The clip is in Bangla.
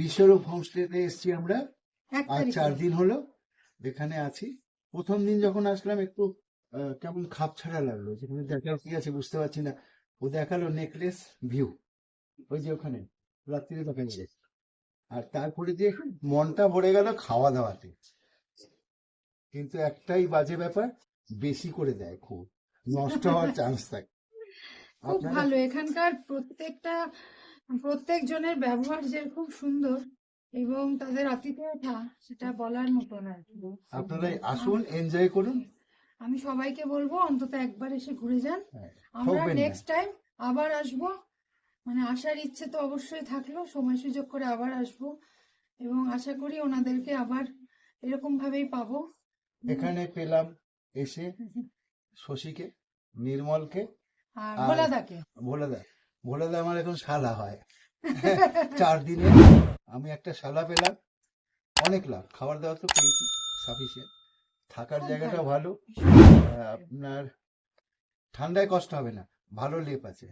বিশ্বরূপ হোমস্টেতে এসেছি আমরা। 1 আজ তারিখে। 4 দিন হলো এখানে আছি। প্রথম দিন যখন আসলাম একটু কেমন খাপ ছাড়া লাগলো, যেখানে দেখার কি আছে বুঝতে পারছি না। ও দেখালো নেকলেস ভিউ, ওই যে ওখানে রাত্রিরে দেখা যাবে। আর তারপরে দিয়ে মনটা ভরে গেল খাওয়া দাওয়াতে। কিন্তু একটাই বাজে ব্যাপার, বেশি করে দেয়, খুব নষ্ট হওয়ার চান্স থাকে। খুব আপনারা ভালো এখানকার প্রত্যেকজনের ব্যবহার যে খুব সুন্দর এবং তাদের আতিথেয়তা সেটা বলার মতো না আর কি। আপনারা আসুন, এনজয় করুন। আমি সবাইকে বলবো অন্তত একবার এসে ঘুরে যান। হ্যাঁ, আমরা ঠকবেন না। নেক্সট টাইম আবার আসবো, মানে আসার ইচ্ছে তো অবশ্যই থাকলো, সময় সুযোগ করে আবার আসবো এবং আশা করি ওনাদেরকে আবার এরকম ভাবেই পাবো। এখানে পেলাম এসে শশীকে, নির্মলকে আর আর ভোলাদাকে। ভোলাদা। ভোলাদা আমার এখন শালা হয়। 4 দিনে আমি একটা শালা পেলাম, অনেক লাভ। খাবার দাবার তো পেয়েছি সাফিসিয়েন্ট, থাকার খুব জায়গাটাও ভালো। ভীষণ ভালো। আপনার ঠান্ডায় কষ্ট হবে না, ভালো লেপ আছে।